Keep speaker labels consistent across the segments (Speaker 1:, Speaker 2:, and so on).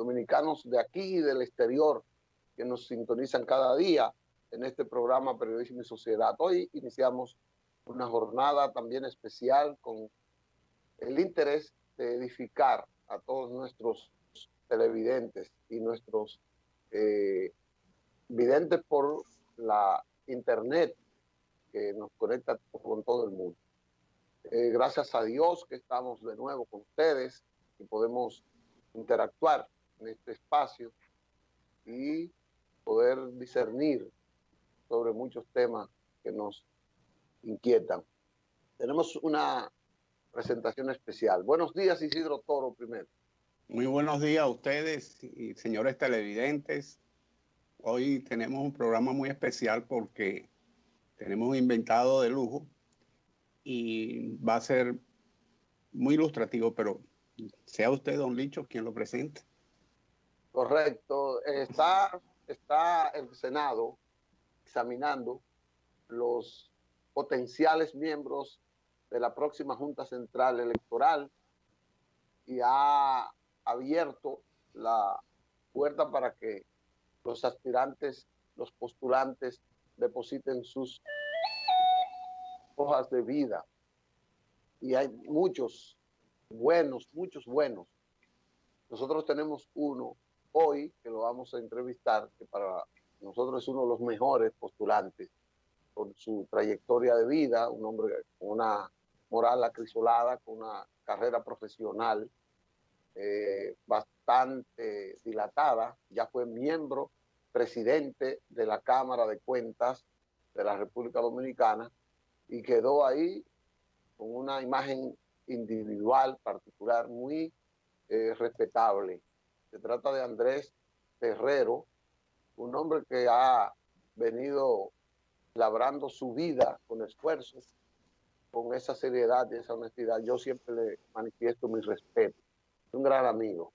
Speaker 1: dominicanos de aquí y del exterior que nos sintonizan cada día en este programa Periodismo y Sociedad. Hoy iniciamos una jornada también especial con el interés de edificar a todos nuestros televidentes y nuestros videntes por la internet que nos conecta con todo el mundo. Gracias a Dios que estamos de nuevo con ustedes y podemos interactuar en este espacio y poder discernir sobre muchos temas que nos inquietan. Tenemos una presentación especial. Buenos días, Isidro Toro, primero.
Speaker 2: Muy buenos días a ustedes y señores televidentes. Hoy tenemos un programa muy especial porque tenemos un invitado de lujo y va a ser muy ilustrativo, pero sea usted, don Licho, quien lo presente.
Speaker 1: Correcto. Está el Senado examinando los potenciales miembros de la próxima Junta Central Electoral y ha abierto la puerta para que los aspirantes, los postulantes depositen sus hojas de vida. Y hay muchos buenos. Nosotros tenemos uno hoy que lo vamos a entrevistar, que para nosotros es uno de los mejores postulantes por su trayectoria de vida, un hombre con una moral acrisolada, con una carrera profesional bastante dilatada. Ya fue miembro, presidente de la Cámara de Cuentas de la República Dominicana y quedó ahí con una imagen individual particular muy respetable. Se trata de Andrés Terrero, un hombre que ha venido labrando su vida con esfuerzo, con esa seriedad y esa honestidad. Yo siempre le manifiesto mi respeto. Es un gran amigo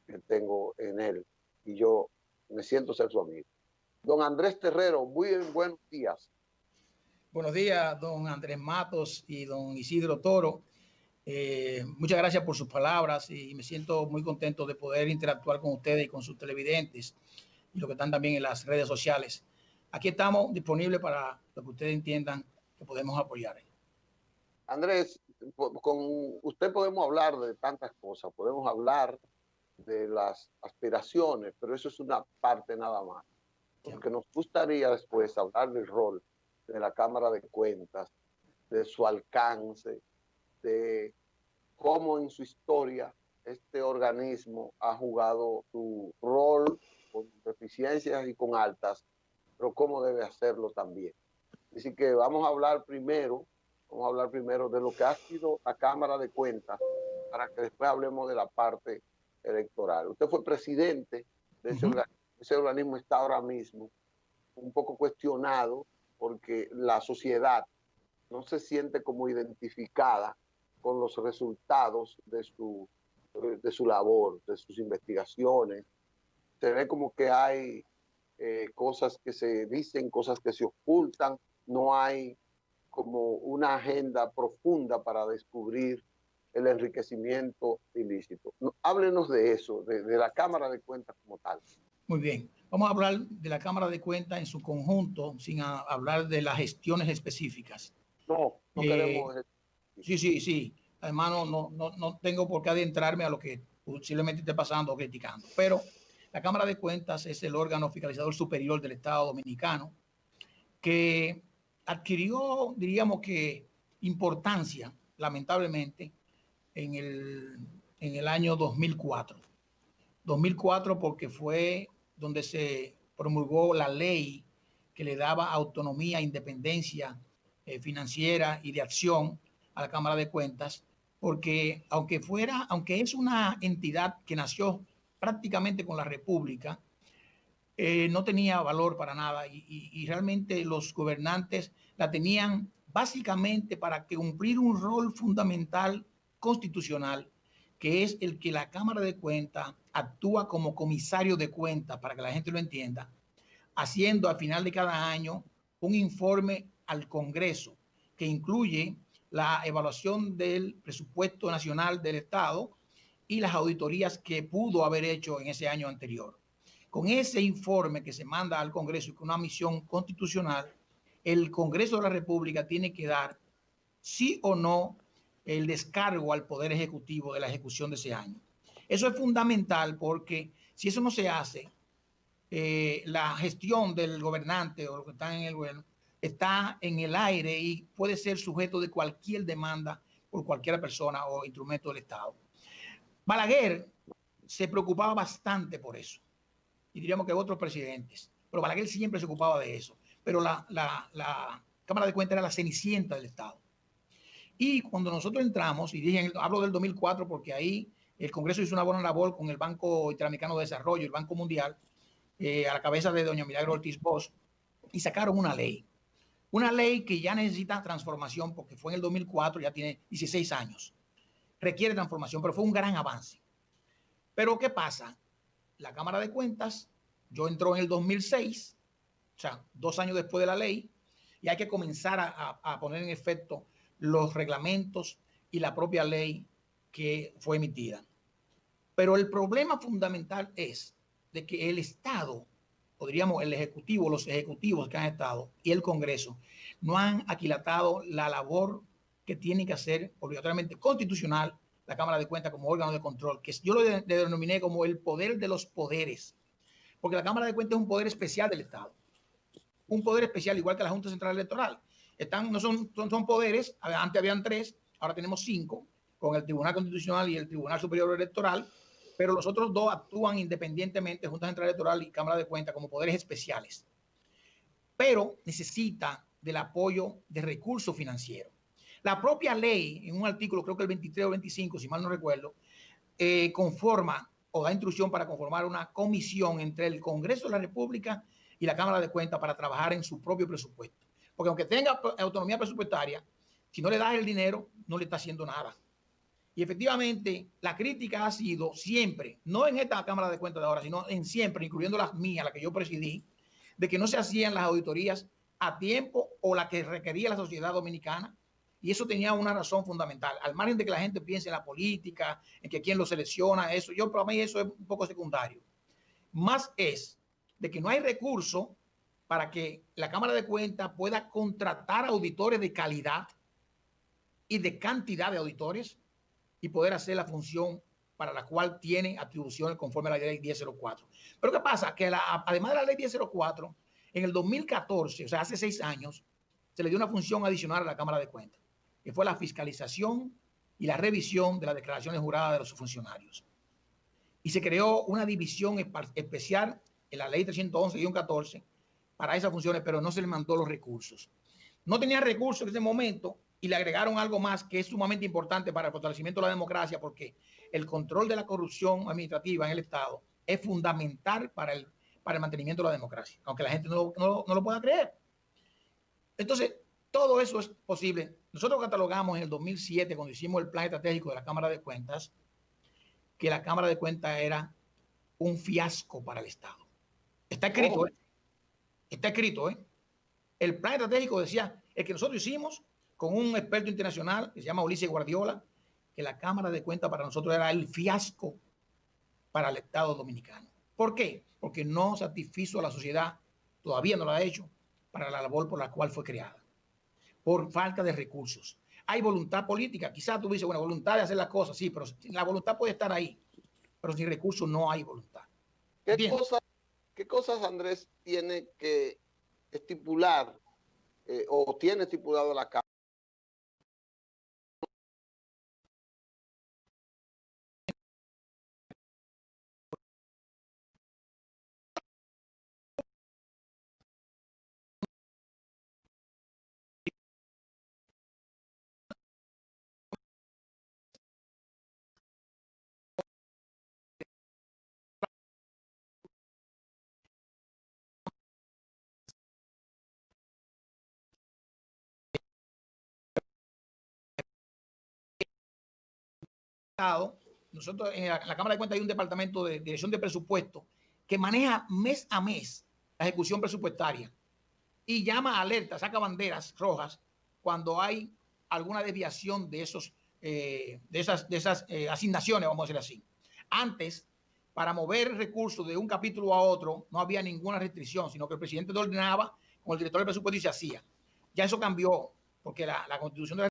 Speaker 1: que tengo en él y yo me siento ser su amigo. Don Andrés Terrero, muy buenos días.
Speaker 3: Buenos días, don Andrés Matos y don Isidro Toro. Muchas gracias por sus palabras y me siento muy contento de poder interactuar con ustedes y con sus televidentes y los que están también en las redes sociales. Aquí estamos disponibles para lo que ustedes entiendan que podemos apoyar.
Speaker 1: Andrés, con usted podemos hablar de tantas cosas, podemos hablar de las aspiraciones, pero eso es una parte nada más. Porque nos gustaría después hablar del rol de la Cámara de Cuentas, de su alcance, de cómo en su historia este organismo ha jugado su rol con deficiencias y con altas, pero cómo debe hacerlo también. Así que vamos a hablar primero de lo que ha sido la Cámara de Cuentas para que después hablemos de la parte electoral. Usted fue presidente de ese organismo. Ese organismo está ahora mismo un poco cuestionado porque la sociedad no se siente como identificada con los resultados de su labor, de sus investigaciones. Se ve como que hay cosas que se dicen, cosas que se ocultan, no hay como una agenda profunda para descubrir el enriquecimiento ilícito. No, háblenos de eso, de la Cámara de Cuentas como tal.
Speaker 3: Muy bien, vamos a hablar de la Cámara de Cuentas en su conjunto, sin hablar de las gestiones específicas.
Speaker 1: No queremos...
Speaker 3: Sí. Además, no tengo por qué adentrarme a lo que posiblemente esté pasando o criticando. Pero la Cámara de Cuentas es el órgano fiscalizador superior del Estado Dominicano que adquirió, diríamos que, importancia, lamentablemente, en el año 2004. 2004 porque fue donde se promulgó la ley que le daba autonomía e independencia financiera y de acción a la Cámara de Cuentas, porque aunque es una entidad que nació prácticamente con la República, no tenía valor para nada y realmente los gobernantes la tenían básicamente para cumplir un rol fundamental constitucional, que es el que la Cámara de Cuentas actúa como comisario de cuentas, para que la gente lo entienda, haciendo al final de cada año un informe al Congreso que incluye la evaluación del presupuesto nacional del Estado y las auditorías que pudo haber hecho en ese año anterior. Con ese informe que se manda al Congreso y con una misión constitucional, el Congreso de la República tiene que dar sí o no el descargo al Poder Ejecutivo de la ejecución de ese año. Eso es fundamental porque si eso no se hace, la gestión del gobernante o lo que están en el gobierno está en el aire y puede ser sujeto de cualquier demanda por cualquier persona o instrumento del Estado. Balaguer se preocupaba bastante por eso, y diríamos que otros presidentes, pero Balaguer siempre se ocupaba de eso. Pero la Cámara de Cuentas era la cenicienta del Estado. Y cuando nosotros entramos, y dije, hablo del 2004 porque ahí el Congreso hizo una buena labor con el Banco Interamericano de Desarrollo, el Banco Mundial, a la cabeza de doña Milagro Ortiz Bosch, y sacaron una ley que ya necesita transformación porque fue en el 2004, ya tiene 16 años. Requiere transformación, pero fue un gran avance. Pero ¿qué pasa? La Cámara de Cuentas, yo entró en el 2006, o sea, 2 años después de la ley, y hay que comenzar a poner en efecto los reglamentos y la propia ley que fue emitida. Pero el problema fundamental es de que el Estado, o diríamos el Ejecutivo, los ejecutivos que han estado y el Congreso, no han aquilatado la labor que tiene que hacer obligatoriamente constitucional la Cámara de Cuentas como órgano de control, que yo lo denominé como el poder de los poderes, porque la Cámara de Cuentas es un poder especial del Estado, un poder especial igual que la Junta Central Electoral. No son poderes, antes habían 3, ahora tenemos 5, con el Tribunal Constitucional y el Tribunal Superior Electoral, pero los otros 2 actúan independientemente, Junta Central Electoral y Cámara de Cuentas, como poderes especiales. Pero necesita del apoyo de recursos financieros. La propia ley, en un artículo, creo que el 23 o 25, si mal no recuerdo, conforma o da instrucción para conformar una comisión entre el Congreso de la República y la Cámara de Cuentas para trabajar en su propio presupuesto. Porque aunque tenga autonomía presupuestaria, si no le das el dinero, no le está haciendo nada. Y efectivamente, la crítica ha sido siempre, no en esta Cámara de Cuentas de ahora, sino en siempre, incluyendo las mías, las que yo presidí, de que no se hacían las auditorías a tiempo o la que requería la sociedad dominicana. Y eso tenía una razón fundamental. Al margen de que la gente piense en la política, en que quién lo selecciona, eso, para mí eso es un poco secundario. Más es de que no hay recursos para que la Cámara de Cuentas pueda contratar auditores de calidad y de cantidad de auditores y poder hacer la función para la cual tiene atribuciones conforme a la ley 1004. Pero ¿qué pasa? Que además de la ley 1004, en el 2014, o sea, hace 6 años, se le dio una función adicional a la Cámara de Cuentas, que fue la fiscalización y la revisión de las declaraciones juradas de los funcionarios. Y se creó una división especial en la ley 311-14 para esas funciones, pero no se le mandó los recursos. No tenía recursos en ese momento y le agregaron algo más que es sumamente importante para el fortalecimiento de la democracia, porque el control de la corrupción administrativa en el Estado es fundamental para el mantenimiento de la democracia, aunque la gente no lo pueda creer. Entonces, todo eso es posible. Nosotros catalogamos en el 2007, cuando hicimos el plan estratégico de la Cámara de Cuentas, que la Cámara de Cuentas era un fiasco para el Estado. Está escrito, Está escrito, El plan estratégico decía, el que nosotros hicimos con un experto internacional que se llama Ulises Guardiola, que la Cámara de Cuentas para nosotros era el fiasco para el Estado dominicano. ¿Por qué? Porque no satisfizo a la sociedad, todavía no lo ha hecho, para la labor por la cual fue creada, por falta de recursos. Hay voluntad política, quizás tú dices, bueno, voluntad de hacer las cosas, sí, pero la voluntad puede estar ahí, pero sin recursos no hay voluntad.
Speaker 1: ¿Qué cosas, Andrés, tiene que estipular o tiene estipulado la Cámara?
Speaker 3: Nosotros en la Cámara de Cuentas hay un departamento de dirección de presupuesto que maneja mes a mes la ejecución presupuestaria y llama a alerta, saca banderas rojas cuando hay alguna desviación de esos esas asignaciones, vamos a decir así. Antes, para mover recursos de un capítulo a otro, no había ninguna restricción, sino que el presidente lo ordenaba con el director del presupuesto y se hacía. Ya eso cambió, porque la Constitución de la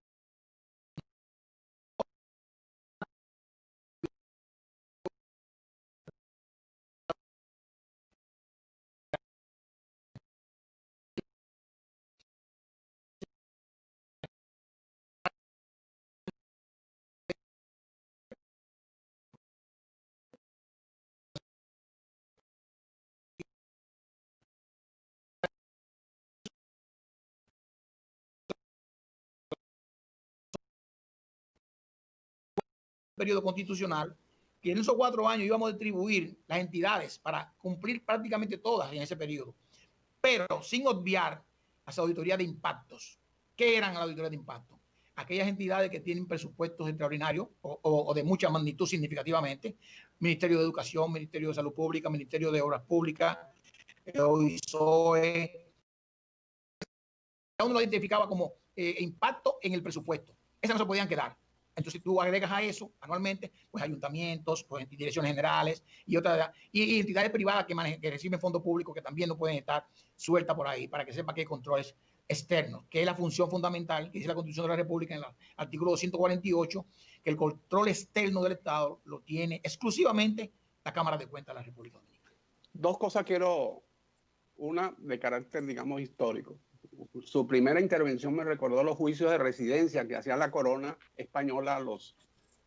Speaker 3: periodo constitucional, que en esos 4 años íbamos a distribuir las entidades para cumplir prácticamente todas en ese periodo, pero sin obviar las auditorías de impactos. ¿Qué eran las auditorías de impacto? Aquellas entidades que tienen presupuestos extraordinarios o de mucha magnitud significativamente, Ministerio de Educación, Ministerio de Salud Pública, Ministerio de Obras Públicas, OISOE. Cada uno lo identificaba como impacto en el presupuesto. Esas no se podían quedar. Entonces tú agregas a eso anualmente, pues ayuntamientos, pues direcciones generales y otras, y entidades privadas que reciben fondos públicos que también no pueden estar sueltas por ahí, para que sepa que hay controles externos, que es la función fundamental que dice la Constitución de la República en el artículo 248, que el control externo del Estado lo tiene exclusivamente la Cámara de Cuentas de la República Dominicana.
Speaker 2: Dos cosas quiero, una de carácter, digamos, histórico. Su primera intervención me recordó los juicios de residencia que hacía la corona española a los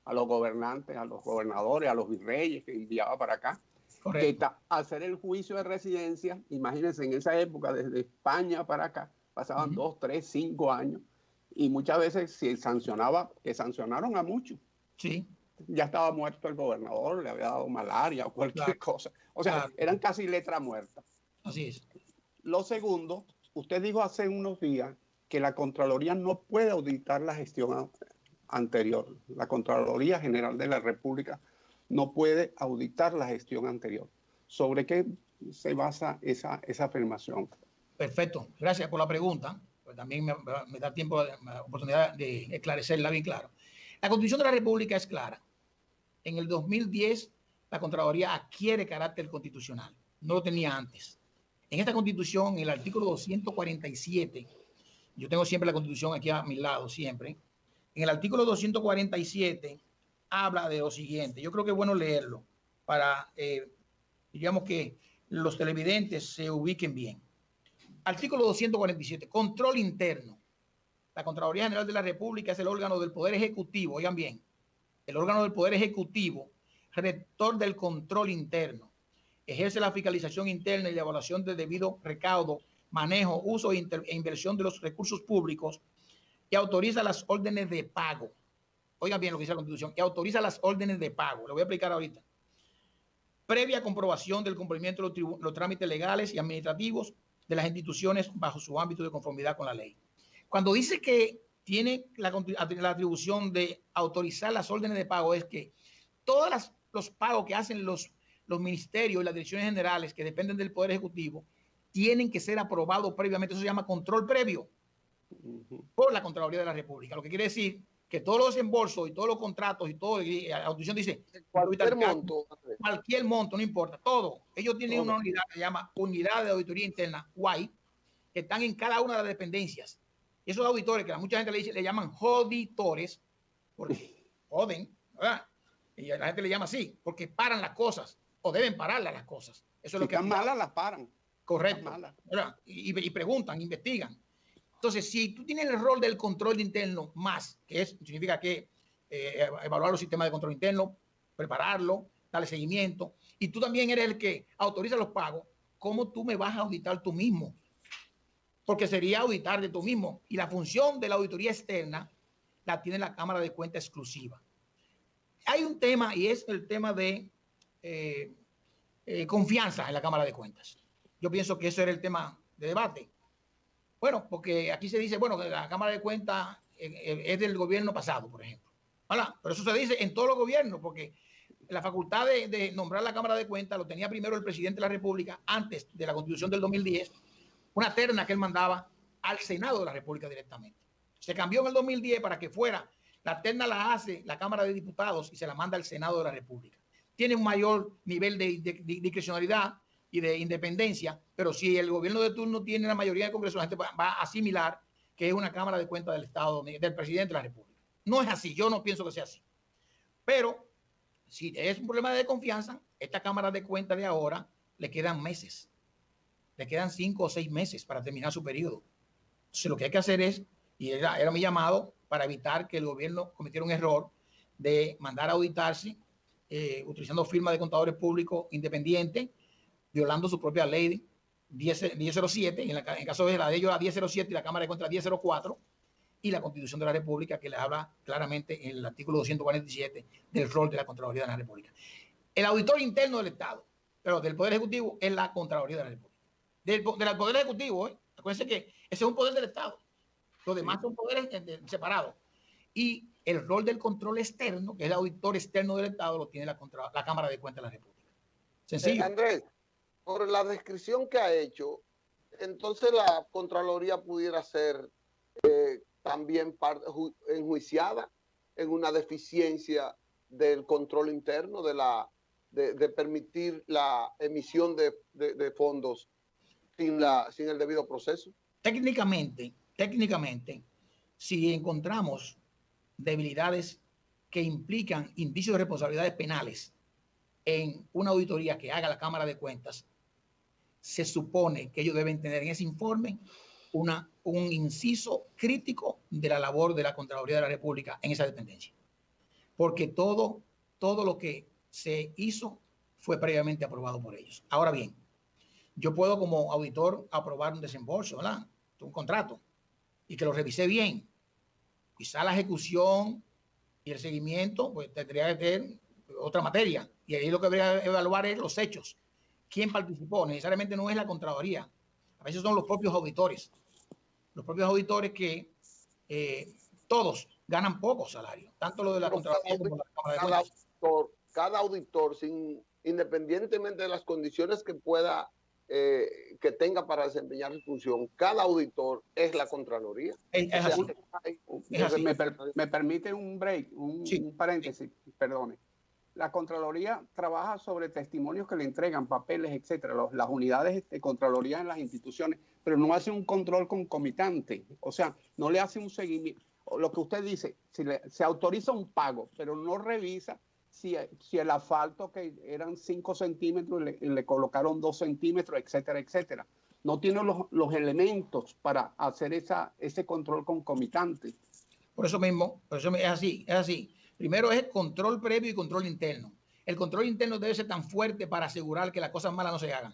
Speaker 2: gobernantes, a los gobernadores, a los virreyes que enviaba para acá. Correcto. Que hacer el juicio de residencia, imagínense, en esa época, desde España para acá, pasaban 2, 3, 5 años, y muchas veces se sancionaba, que sancionaron a muchos.
Speaker 3: Sí.
Speaker 2: Ya estaba muerto el gobernador, le había dado malaria o cualquier cosa. O sea, eran casi letra muerta.
Speaker 3: Así es.
Speaker 2: Lo segundo, usted dijo hace unos días que la Contraloría no puede auditar la gestión anterior. La Contraloría General de la República no puede auditar la gestión anterior. ¿Sobre qué se basa esa afirmación?
Speaker 3: Perfecto. Gracias por la pregunta. Pues también me da tiempo, oportunidad de esclarecerla bien claro. La Constitución de la República es clara. En el 2010, la Contraloría adquiere carácter constitucional. No lo tenía antes. En esta Constitución, en el artículo 247, yo tengo siempre la Constitución aquí a mi lado, siempre. En el artículo 247 habla de lo siguiente. Yo creo que es bueno leerlo para, digamos, que los televidentes se ubiquen bien. Artículo 247, control interno. La Contraloría General de la República es el órgano del Poder Ejecutivo, oigan bien, el órgano del Poder Ejecutivo, rector del control interno. Ejerce la fiscalización interna y la evaluación del debido recaudo, manejo, uso e inversión de los recursos públicos y autoriza las órdenes de pago. Oigan bien lo que dice la Constitución, y autoriza las órdenes de pago. Lo voy a explicar ahorita. Previa comprobación del cumplimiento de los trámites legales y administrativos de las instituciones bajo su ámbito de conformidad con la ley. Cuando dice que tiene la atribución de autorizar las órdenes de pago, es que todos los pagos que hacen los ministerios y las direcciones generales que dependen del Poder Ejecutivo tienen que ser aprobados previamente. Eso se llama control previo por la Contraloría de la República. Lo que quiere decir que todos los desembolsos y todos los contratos y todo, y la audición dice
Speaker 1: cualquier monto,
Speaker 3: no importa, todo. Ellos tienen una unidad que se llama Unidad de Auditoría Interna, UAI, que están en cada una de las dependencias. Y esos auditores, que a mucha gente le llaman auditores, porque joden, ¿verdad? Y a la gente le llama así, porque paran las cosas, o deben pararlas las cosas. Eso es lo que
Speaker 2: están malas, las paran.
Speaker 3: Correcto. ¿Verdad? Y preguntan, investigan. Entonces, si tú tienes el rol del control interno más, que significa que evaluar los sistemas de control interno, prepararlo, darle seguimiento, y tú también eres el que autoriza los pagos, ¿cómo tú me vas a auditar tú mismo? Porque sería auditar de tú mismo. Y la función de la auditoría externa la tiene la Cámara de Cuentas exclusiva. Hay un tema, y es el tema de confianza en la Cámara de Cuentas. Yo pienso que eso era el tema de debate. Bueno, porque aquí se dice, bueno, que la Cámara de Cuentas es del gobierno pasado, por ejemplo. ¿Verdad? Pero eso se dice en todos los gobiernos, porque la facultad de nombrar la Cámara de Cuentas lo tenía primero el presidente de la República antes de la Constitución del 2010, una terna que él mandaba al Senado de la República directamente. Se cambió en el 2010 para que fuera La terna la hace la Cámara de Diputados y se la manda al Senado de la República. Tiene un mayor nivel de discrecionalidad y de independencia, pero si el gobierno de turno tiene la mayoría del Congreso, la gente va a asimilar que es una Cámara de Cuentas del Estado, del presidente de la República. No es así, yo no pienso que sea así. Pero si es un problema de confianza, esta Cámara de Cuentas de ahora le quedan meses, le quedan 5 o 6 meses para terminar su periodo. Entonces lo que hay que hacer es, y era mi llamado para evitar que el gobierno cometiera un error de mandar a auditarse utilizando firmas de contadores públicos independientes, violando su propia ley 1007, en caso de la de ellos la 1007 y la Cámara de Cuentas la 1004, y la Constitución de la República, que le habla claramente en el artículo 247 del rol de la Contraloría de la República. El auditor interno del Estado, pero del Poder Ejecutivo, es la Contraloría de la República. Del Poder Ejecutivo, acuérdense que ese es un poder del Estado. Los demás son poderes separados. Y el rol del control externo, que es el auditor externo del Estado, lo tiene la Cámara de Cuentas de la República. Sencillo.
Speaker 1: Andrés, por la descripción que ha hecho, entonces la Contraloría pudiera ser también enjuiciada en una deficiencia del control interno, de permitir la emisión de fondos sin el debido proceso.
Speaker 3: Técnicamente, si encontramos debilidades que implican indicios de responsabilidades penales en una auditoría que haga la Cámara de Cuentas, se supone que ellos deben tener en ese informe un inciso crítico de la labor de la Contraloría de la República en esa dependencia. Porque todo lo que se hizo fue previamente aprobado por ellos. Ahora bien, yo puedo como auditor aprobar un desembolso, ¿verdad? Un contrato, y que lo revisé bien. Quizá la ejecución y el seguimiento, pues tendría que tener otra materia. Y ahí lo que habría que evaluar es los hechos. ¿Quién participó? Necesariamente no es la Contraloría. A veces son los propios auditores. Los propios auditores que todos ganan poco salario. Tanto lo de la Contraloría como la Cámara de Cuentas.
Speaker 1: Cada auditor, independientemente de las condiciones que pueda que tenga para desempeñar su función, cada auditor es la Contraloría.
Speaker 3: Es así.
Speaker 2: Me permite un break, un paréntesis, perdone. La Contraloría trabaja sobre testimonios que le entregan, papeles, etcétera, las unidades de Contraloría en las instituciones, pero no hace un control concomitante, o sea, no le hace un seguimiento. Lo que usted dice, se autoriza un pago, pero no revisa si el asfalto que eran 5 centímetros le colocaron 2 centímetros, etcétera, etcétera. No tiene los elementos para hacer ese control concomitante.
Speaker 3: Por eso mismo, es así. Primero es control previo y control interno. El control interno debe ser tan fuerte para asegurar que las cosas malas no se hagan.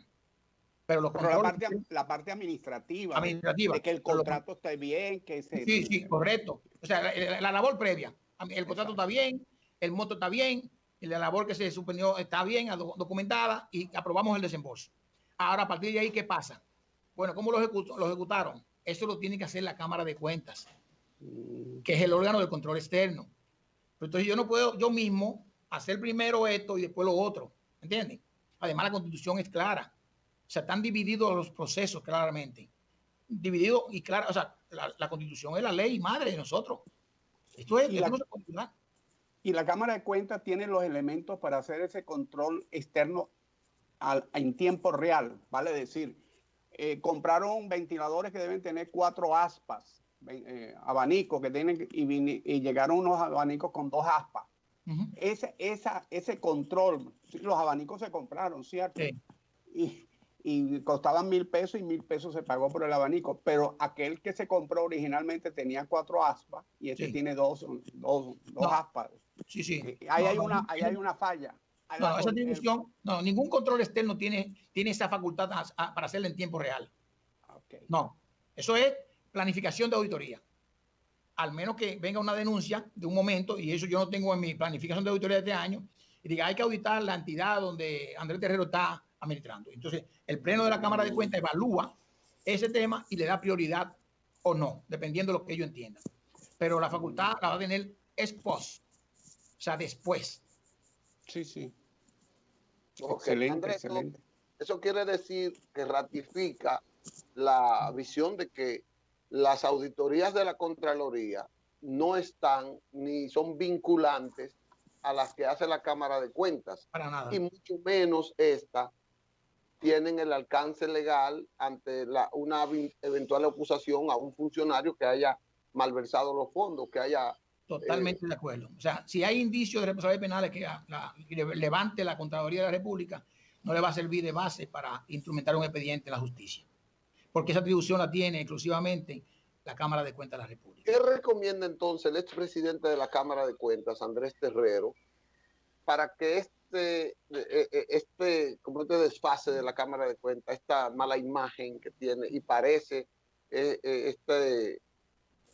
Speaker 3: Pero
Speaker 2: la parte administrativa,
Speaker 3: de
Speaker 2: que el contrato esté bien, que
Speaker 3: sí, correcto. O sea, la labor previa. El contrato está bien, el monto está bien, y la labor que se suspendió está bien, documentada, y aprobamos el desembolso. Ahora, a partir de ahí, ¿qué pasa? Bueno, ¿cómo lo ejecutaron? Eso lo tiene que hacer la Cámara de Cuentas, que es el órgano de control externo. Entonces yo no puedo yo mismo hacer primero esto y después lo otro, ¿entienden? Además la Constitución es clara, o sea, están divididos los procesos claramente, dividido y claro, o sea, la Constitución es la ley madre de nosotros. Esto no se puede olvidar.
Speaker 2: Y la Cámara de Cuentas tiene los elementos para hacer ese control externo en tiempo real, vale decir, compraron ventiladores que deben tener 4 aspas, abanicos que tienen y llegaron unos abanicos con 2 aspas. Ese control, los abanicos se compraron, ¿cierto? Sí. Y costaban $1,000 y $1,000 se pagó por el abanico, pero aquel que se compró originalmente tenía 4 aspas y este tiene 2 aspas.
Speaker 3: Sí.
Speaker 2: Ahí hay una falla.
Speaker 3: Esa división, ningún control externo tiene esa facultad para hacerla en tiempo real.
Speaker 2: Okay.
Speaker 3: No, eso es planificación de auditoría. Al menos que venga una denuncia de un momento, y eso yo no tengo en mi planificación de auditoría de este año, y diga, hay que auditar la entidad donde Andrés Terrero está administrando. Entonces, el Pleno de la Cámara de Cuentas evalúa ese tema y le da prioridad o no, dependiendo de lo que ellos entiendan. Pero la facultad la va a tener ex post, o sea, después.
Speaker 2: Sí.
Speaker 1: Okay.
Speaker 2: Excelente,
Speaker 1: Andrés,
Speaker 2: excelente.
Speaker 1: Eso quiere decir que ratifica la visión de que las auditorías de la Contraloría no están ni son vinculantes a las que hace la Cámara de Cuentas.
Speaker 3: Para nada.
Speaker 1: Y mucho menos esta tienen el alcance legal ante una eventual acusación a un funcionario que haya malversado los fondos, que haya...
Speaker 3: Totalmente de acuerdo. O sea, si hay indicios de responsabilidades penales que levante la Contraloría de la República, no le va a servir de base para instrumentar un expediente en la justicia, porque esa atribución la tiene exclusivamente la Cámara de Cuentas de la República.
Speaker 1: ¿Qué recomienda entonces el expresidente de la Cámara de Cuentas, Andrés Terrero, para que como este desfase de la Cámara de Cuentas, esta mala imagen que tiene y parece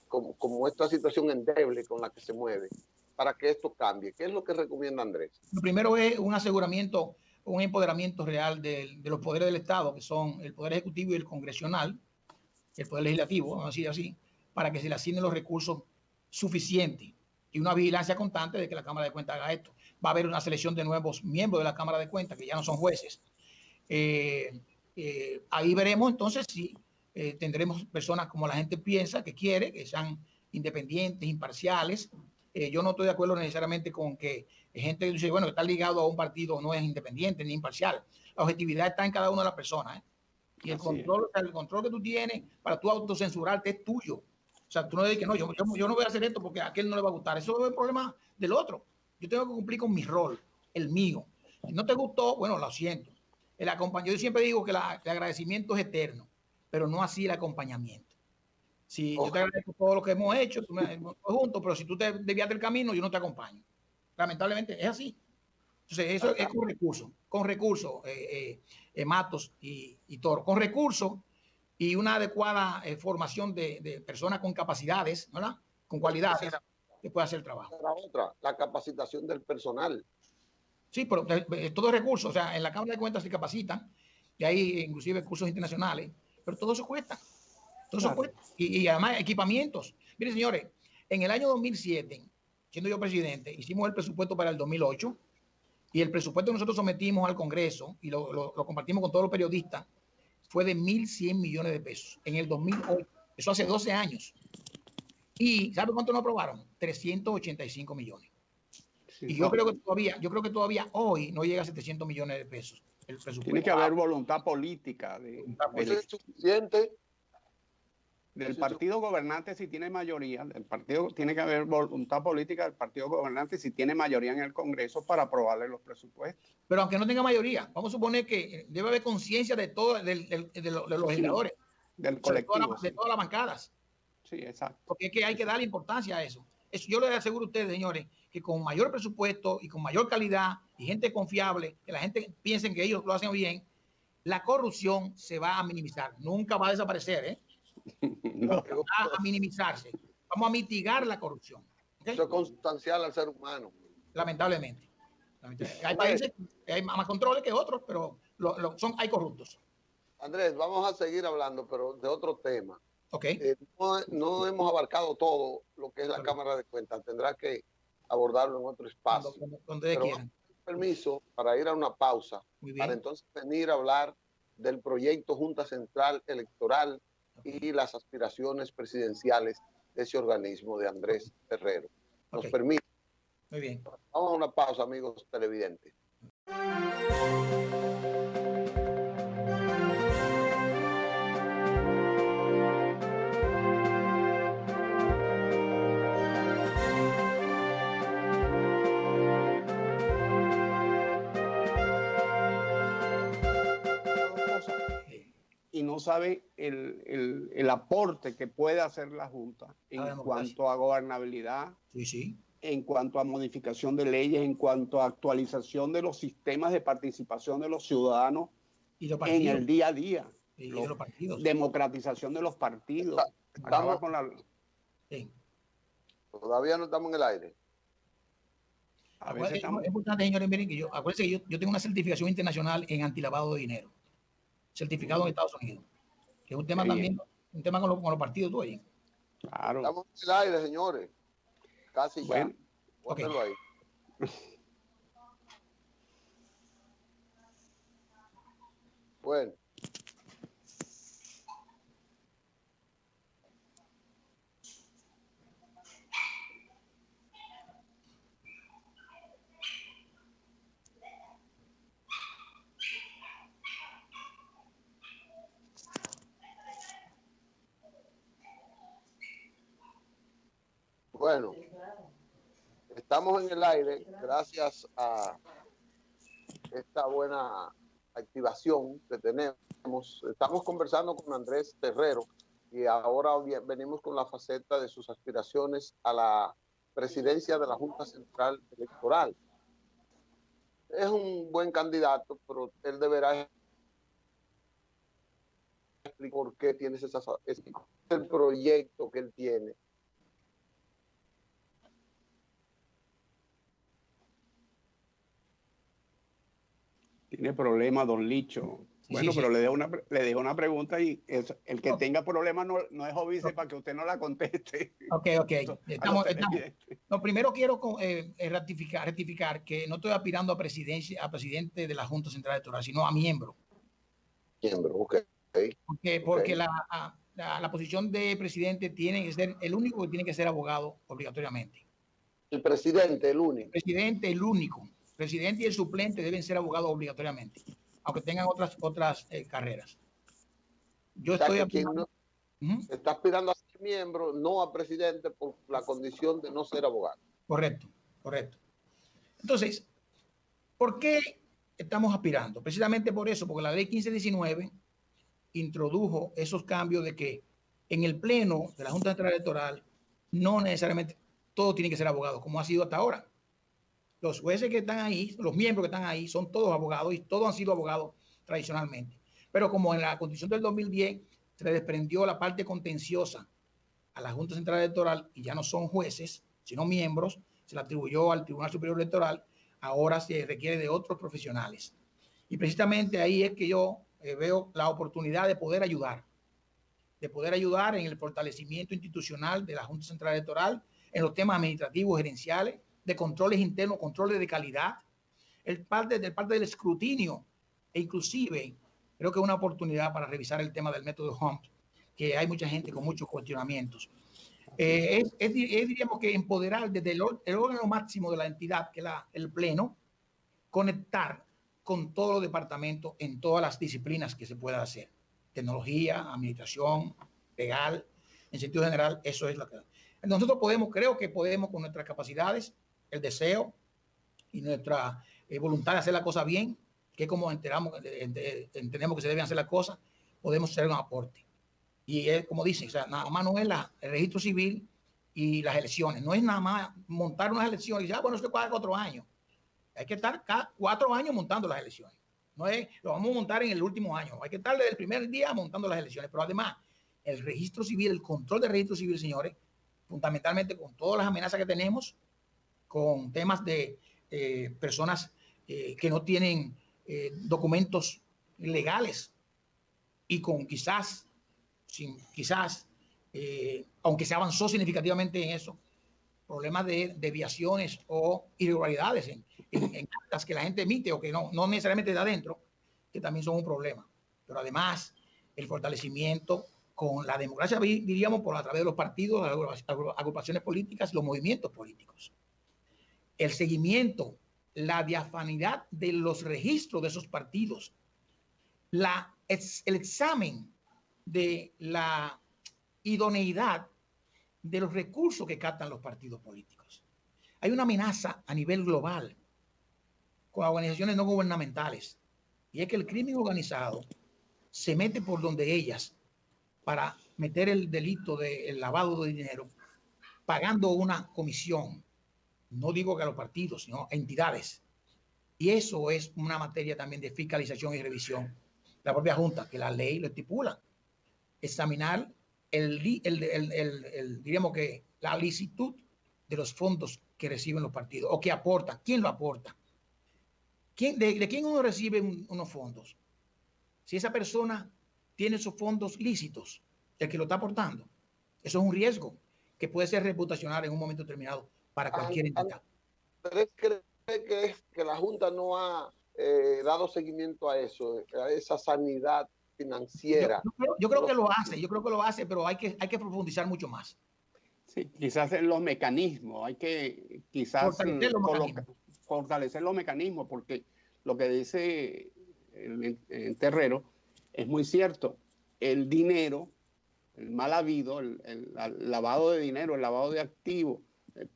Speaker 1: como esta situación endeble con la que se mueve, para que esto cambie? ¿Qué es lo que recomienda Andrés?
Speaker 3: Lo primero es un aseguramiento, un empoderamiento real de los poderes del Estado, que son el Poder Ejecutivo y el Congresional, el Poder Legislativo, vamos a decir así, para que se le asignen los recursos suficientes y una vigilancia constante de que la Cámara de Cuentas haga esto. Va a haber una selección de nuevos miembros de la Cámara de Cuentas que ya no son jueces. Ahí veremos entonces si tendremos personas como la gente piensa, que quiere, que sean independientes, imparciales. Yo no estoy de acuerdo necesariamente con que gente dice, bueno, está ligado a un partido, no es independiente ni imparcial. La objetividad está en cada una de las personas. Y el control que tú tienes para tú autocensurarte es tuyo. O sea, tú no dices que no, yo no voy a hacer esto porque a aquel no le va a gustar. Eso es el problema del otro. Yo tengo que cumplir con mi rol, el mío. Si no te gustó, bueno, lo siento. Yo siempre digo que el agradecimiento es eterno, pero no así el acompañamiento. Si yo te agradezco todo lo que hemos hecho, juntos, pero si tú te desvías del camino, yo no te acompaño. Lamentablemente es así. Entonces, eso es con recursos, Matos y Toro, con recursos y una adecuada formación de personas con capacidades, ¿verdad? Con cualidades que pueda hacer el trabajo.
Speaker 1: La capacitación del personal.
Speaker 3: Sí, pero todos recursos, o sea, en la Cámara de Cuentas se capacitan, y hay inclusive cursos internacionales, pero todo eso cuesta. Todo eso cuesta. Y además equipamientos. Miren, señores, en el año 2007, siendo yo presidente, hicimos el presupuesto para el 2008, y el presupuesto que nosotros sometimos al Congreso y lo compartimos con todos los periodistas fue de 1.100 millones de pesos en el 2008. Eso hace 12 años. ¿Y sabe cuánto nos aprobaron? 385 millones. Sí, y yo creo que todavía hoy no llega a 700 millones de pesos el presupuesto.
Speaker 2: Tiene que haber voluntad política.
Speaker 1: ¿Es suficiente?
Speaker 2: Del partido gobernante, si tiene mayoría, del partido, tiene que haber voluntad política del partido gobernante si tiene mayoría en el Congreso para aprobarle los presupuestos.
Speaker 3: Pero aunque no tenga mayoría, vamos a suponer que debe haber conciencia de todos, de los legisladores,
Speaker 2: del colectivo,
Speaker 3: de todas las bancadas.
Speaker 2: Sí, exacto.
Speaker 3: Porque es que hay que darle importancia a eso. Yo les aseguro a ustedes, señores, que con mayor presupuesto y con mayor calidad y gente confiable, que la gente piense que ellos lo hacen bien, la corrupción se va a minimizar. Nunca va a desaparecer, ¿eh? No. Va a minimizarse. Vamos a mitigar la corrupción. ¿Okay?
Speaker 1: Eso es consustancial al ser humano.
Speaker 3: Lamentablemente. Hay países que hay más controles que otros, pero hay corruptos.
Speaker 1: Andrés, vamos a seguir hablando, pero de otro tema.
Speaker 3: Okay.
Speaker 1: No hemos abarcado todo lo que es la Cámara de Cuentas. Tendrá que abordarlo en otro espacio.
Speaker 3: Donde quieran.
Speaker 1: Permiso para ir a una pausa, para entonces venir a hablar del proyecto Junta Central Electoral y las aspiraciones presidenciales de ese organismo de Andrés Terrero. ¿Nos permite?
Speaker 3: Muy bien.
Speaker 1: Vamos a una pausa, amigos televidentes.
Speaker 2: Y no sabe el aporte que puede hacer la Junta en cuanto a gobernabilidad, en cuanto a modificación de leyes, en cuanto a actualización de los sistemas de participación de los ciudadanos en el día a día, democratización de los partidos.
Speaker 1: Todavía no estamos en el aire.
Speaker 3: Es importante, señores, miren que acuérdense que yo tengo una certificación internacional en antilavado de dinero, certificado en Estados Unidos, que es un tema también, un tema con los partidos tú ahí.
Speaker 1: Claro. Estamos en el aire, señores. Casi ya. Póntelo ahí. Bueno. Bueno, estamos en el aire gracias a esta buena activación que tenemos. Estamos conversando con Andrés Terrero y ahora venimos con la faceta de sus aspiraciones a la presidencia de la Junta Central Electoral. Es un buen candidato, pero él deberá explicar por qué tienes el proyecto que él tiene.
Speaker 2: Tiene problemas, don Licho. Bueno, sí, pero sí. Le dejo una pregunta y el que tenga problemas no es obvio para que usted no la conteste.
Speaker 3: Ok. Estamos. No, primero quiero rectificar que no estoy aspirando a presidente de la Junta Central Electoral, sino a miembro.
Speaker 1: Miembro, ok.
Speaker 3: Porque la posición de presidente tiene que ser, el único que tiene que ser abogado obligatoriamente.
Speaker 1: El presidente, el único.
Speaker 3: Presidente, el único. Presidente y el suplente deben ser abogados obligatoriamente, aunque tengan otras carreras. Yo estoy aspirando,
Speaker 1: está aspirando a ser miembro, no a presidente, por la condición de no ser abogado.
Speaker 3: Correcto. Entonces, ¿por qué estamos aspirando? Precisamente por eso, porque la ley 1519 introdujo esos cambios de que en el pleno de la Junta Central Electoral no necesariamente todo tiene que ser abogado, como ha sido hasta ahora. Los jueces que están ahí, los miembros que están ahí, son todos abogados y todos han sido abogados tradicionalmente. Pero como en la Constitución del 2010 se le desprendió la parte contenciosa a la Junta Central Electoral y ya no son jueces, sino miembros, se le atribuyó al Tribunal Superior Electoral, ahora se requiere de otros profesionales. Y precisamente ahí es que yo veo la oportunidad de poder ayudar en el fortalecimiento institucional de la Junta Central Electoral, en los temas administrativos, gerenciales, de controles internos, controles de calidad, parte del escrutinio, e inclusive creo que es una oportunidad para revisar el tema del método Hunt, que hay mucha gente con muchos cuestionamientos. Diríamos que empoderar desde el órgano máximo de la entidad, que es el pleno, conectar con todos los departamentos en todas las disciplinas que se pueda hacer. Tecnología, administración, legal, en sentido general, eso es lo que... Nosotros creo que podemos con nuestras capacidades, el deseo y nuestra voluntad de hacer la cosa bien, que es como entendemos que se deben hacer las cosas, podemos hacer un aporte. Y es como dice, o sea, nada más no es el registro civil y las elecciones, no es nada más montar unas elecciones y decir, bueno, esto puede 4 años. Hay que estar cada 4 años montando las elecciones. No es, lo vamos a montar en el último año. Hay que estar desde el primer día montando las elecciones. Pero además, el registro civil, el control del registro civil, señores, fundamentalmente con todas las amenazas que tenemos, con temas de personas que no tienen documentos legales y con quizás, aunque se avanzó significativamente en eso, problemas de desviaciones o irregularidades en actas que la gente emite o que no necesariamente de adentro, que también son un problema. Pero además, el fortalecimiento con la democracia, diríamos, a través de los partidos, las agrupaciones políticas, los movimientos políticos. El seguimiento, la diafanidad de los registros de esos partidos, el examen de la idoneidad de los recursos que captan los partidos políticos. Hay una amenaza a nivel global con organizaciones no gubernamentales, y es que el crimen organizado se mete por donde ellas para meter el delito del lavado de dinero, pagando una comisión, no digo que a los partidos, sino a entidades. Y eso es una materia también de fiscalización y revisión. La propia Junta, que la ley lo estipula, examinar diríamos que la licitud de los fondos que reciben los partidos o que aportan, quién lo aporta, de quién uno recibe unos fondos. Si esa persona tiene esos fondos lícitos, el que lo está aportando, eso es un riesgo que puede ser reputacional en un momento determinado para cualquier entidad.
Speaker 1: ¿Cree que la Junta no ha dado seguimiento a eso, a esa sanidad financiera?
Speaker 3: Yo creo que lo hace, pero hay que profundizar mucho más.
Speaker 2: Sí, quizás en los mecanismos, hay que quizás fortalecer los mecanismos, porque lo que dice el Terrero es muy cierto. El dinero, el mal habido, el lavado de dinero, el lavado de activos,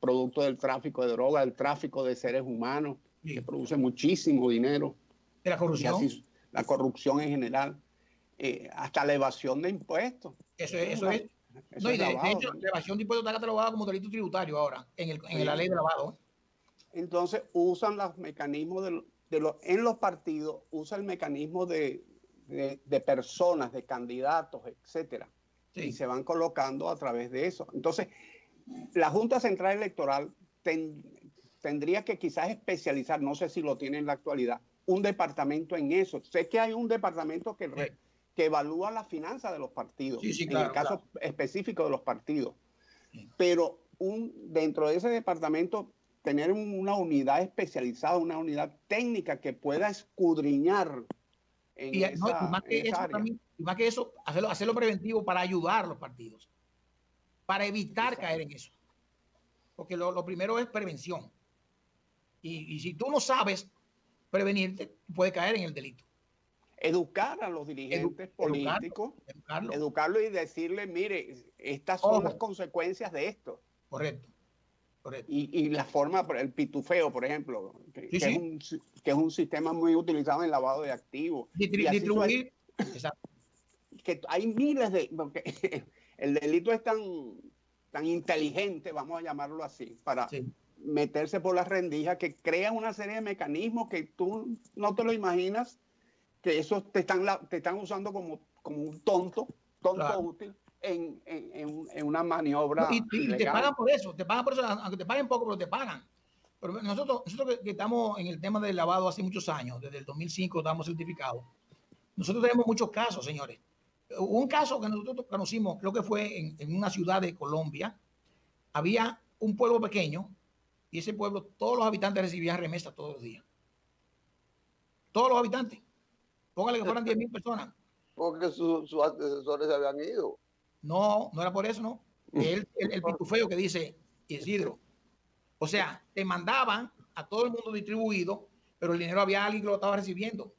Speaker 2: producto del tráfico de drogas, del tráfico de seres humanos,
Speaker 3: Sí.
Speaker 2: que produce muchísimo dinero.
Speaker 3: De la
Speaker 2: Y
Speaker 3: corrupción.
Speaker 2: así, la corrupción en general, hasta la evasión de impuestos.
Speaker 3: Eso es.
Speaker 2: Eso
Speaker 3: No, y
Speaker 2: es
Speaker 3: de
Speaker 2: lavado
Speaker 3: hecho,
Speaker 2: también.
Speaker 3: la evasión de impuestos está catalogada como delito tributario ahora, en la ley de lavado.
Speaker 2: Entonces usan los mecanismos en los partidos, usa el mecanismo de personas, de candidatos, etcétera.
Speaker 3: Sí.
Speaker 2: Y se van colocando a través de eso. Entonces, la Junta Central Electoral tendría que quizás especializar, no sé si lo tiene en la actualidad, un departamento en eso. Sé que hay un departamento que evalúa la finanza de los partidos,
Speaker 3: Sí,
Speaker 2: en el caso específico de los partidos.
Speaker 3: Sí.
Speaker 2: Pero dentro de ese departamento tener una unidad especializada, una unidad técnica que pueda escudriñar
Speaker 3: más que eso, hacerlo preventivo para ayudar a los partidos, para evitar caer en eso. Porque lo primero es prevención. Y si tú no sabes prevenirte, puedes caer en el delito.
Speaker 2: Educar a los dirigentes políticos, educarlo y decirle, mire, estas son las consecuencias de esto.
Speaker 3: Correcto.
Speaker 2: Y la forma, el pitufeo, por ejemplo, que es un sistema muy utilizado en lavado de activos.
Speaker 3: Distribuir. Exacto.
Speaker 2: Que hay miles porque el delito es tan inteligente, vamos a llamarlo así, para meterse por las rendijas, que crea una serie de mecanismos que tú no te lo imaginas, que esos te están usando como un tonto útil en una maniobra
Speaker 3: y te pagan por eso, aunque te paguen poco, pero te pagan. Pero nosotros que estamos en el tema del lavado hace muchos años, desde el 2005 estamos certificados, nosotros tenemos muchos casos, señores. Un caso que nosotros conocimos, creo que fue en una ciudad de Colombia, había un pueblo pequeño y ese pueblo, todos los habitantes recibían remesas todos los días. Todos los habitantes. Póngale que fueran 10,000 personas.
Speaker 1: Porque sus antecesores se habían ido.
Speaker 3: No era por eso, no. El pitufeo que dice Isidro. O sea, te mandaban a todo el mundo distribuido, pero el dinero había alguien que lo estaba recibiendo